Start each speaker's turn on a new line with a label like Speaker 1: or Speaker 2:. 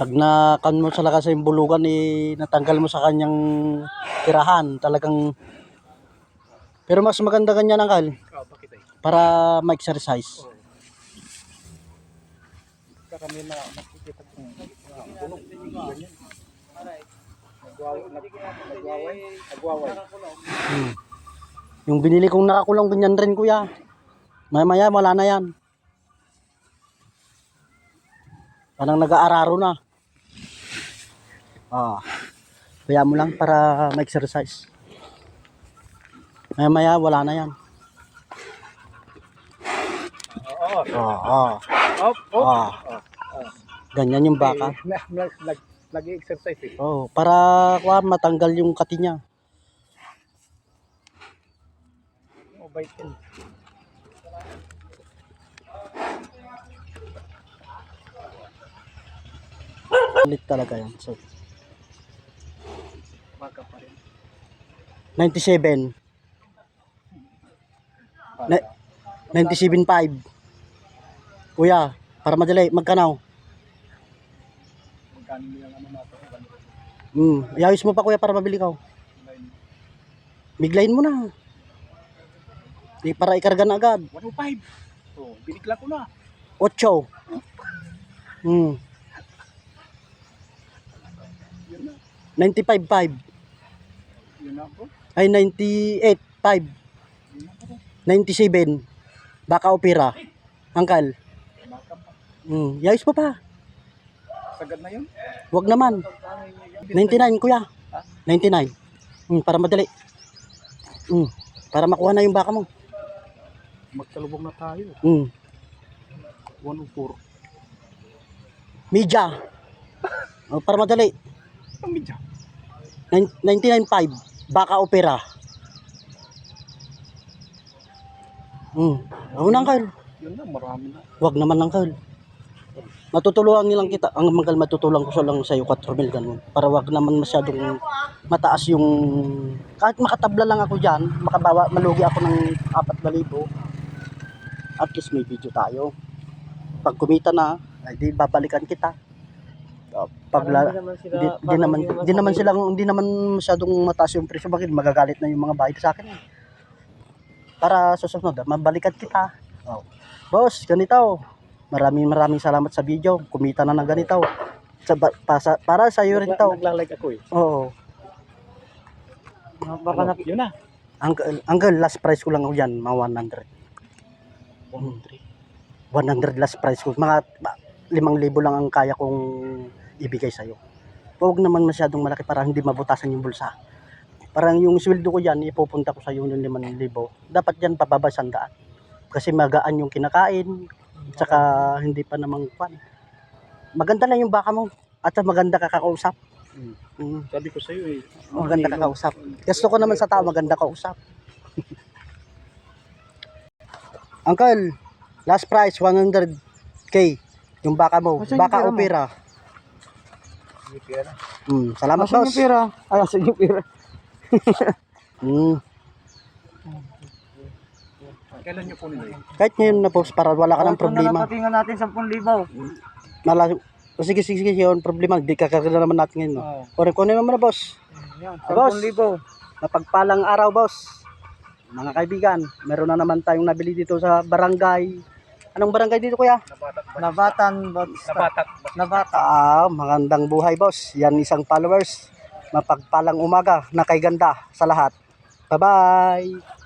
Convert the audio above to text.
Speaker 1: Pag nakan mo talaga sa yung bulugan, natanggal mo sa kanyang tirahan, talagang... Pero mas maganda ganyan, Uncle.
Speaker 2: Bakit ay?
Speaker 1: Para ma-exercise.
Speaker 2: Kami na nakikita kong puno. Ganyan. Nagwaway.
Speaker 1: Yung binili kong nakakulong, ganyan rin, kuya. Maya-maya, wala na yan. Parang nag-aararo na. Kaya mo lang para ma-exercise. Maya-maya, wala na yan. Ganyan yung baka.
Speaker 2: Nag-exercise eh.
Speaker 1: Para matanggal yung kati niya.
Speaker 2: Bait yun.
Speaker 1: Ulit talaga yan. So,
Speaker 2: Baka pa rin.
Speaker 1: 97. 97.5. Kuya, para madali, magkanaw.
Speaker 2: Magkano mo yung ano natin?
Speaker 1: Iayos mo pa, kuya, para mabili ka. Biglayin mo na. Di para ikarga na agad.
Speaker 2: 105. Binigla ko na.
Speaker 1: 8. 95.5.
Speaker 2: Yun na po.
Speaker 1: Ay, 98.5. 97. Baka opera. Uncle. Iayos mo pa.
Speaker 2: Sagad na yun?
Speaker 1: Wag naman. 99, kuya. 99. Para madali. Para makuha na yung baka mo.
Speaker 2: Magsalubong na tayo. 104.
Speaker 1: Media. Para madali.
Speaker 2: Ang medya.
Speaker 1: 99.5. Baka opera. Uncle.
Speaker 2: Yun na, marami na.
Speaker 1: Wag naman, Uncle. Matutulungan nilang kita. Ang Uncle, matutulungan ko sa lang sa iyo 4 mil ganun. Para wag naman masyadong mataas yung... Kahit makatabla lang ako dyan, malugi ako ng 4,000. At least may video tayo. Pag kumita na, ay di babalikan kita. Hindi naman masyadong mataas yung presyo. Bakit magagalit na yung mga bahay sa akin. Para susunod, mabalikan kita. Boss, ganito. Maraming salamat sa video. Kumita na ng ganito. Para sa iyo rin to.
Speaker 2: Nagla-like ako eh.
Speaker 1: Oo.
Speaker 2: Baka yun na.
Speaker 1: Uncle, last price ko lang ako dyan, mga 100. 100 last price ko. Mga 5,000 lang ang kaya kong ibigay sa'yo. Huwag naman masyadong malaki para hindi mabutasan yung bulsa. Parang yung sweldo ko yan, ipupunta ko sa'yo yung 5,000. Dapat yan pababa 100. Kasi magaan yung kinakain. Tsaka hindi pa namang kwan. Maganda lang yung baka mo. At maganda ka kakausap.
Speaker 2: Sabi ko sa'yo eh.
Speaker 1: Maganda ka kausap. Gusto ko naman sa tao, maganda ka usap. Uncle, last price 100K. Yung baka mo. Baka opera. Salamat, boss.
Speaker 2: Asan yung pera? Asan yung pera? Kailan nyo kunin na yun?
Speaker 1: Kahit ngayon na, boss, para wala ka ng problema.
Speaker 2: Patingan natin 10,000.
Speaker 1: Sige, yun, problema. Di kakaganda naman natin ngayon. No? Kunin naman na, boss.
Speaker 2: 10,000.
Speaker 1: Napagpalang araw, boss. Mga kaibigan, meron na naman tayong nabili dito sa barangay. Anong barangay dito, kuya?
Speaker 2: Nabatan.
Speaker 1: Magandang buhay, boss. Yan isang followers. Mapagpalang umaga na kay ganda sa lahat. Bye-bye.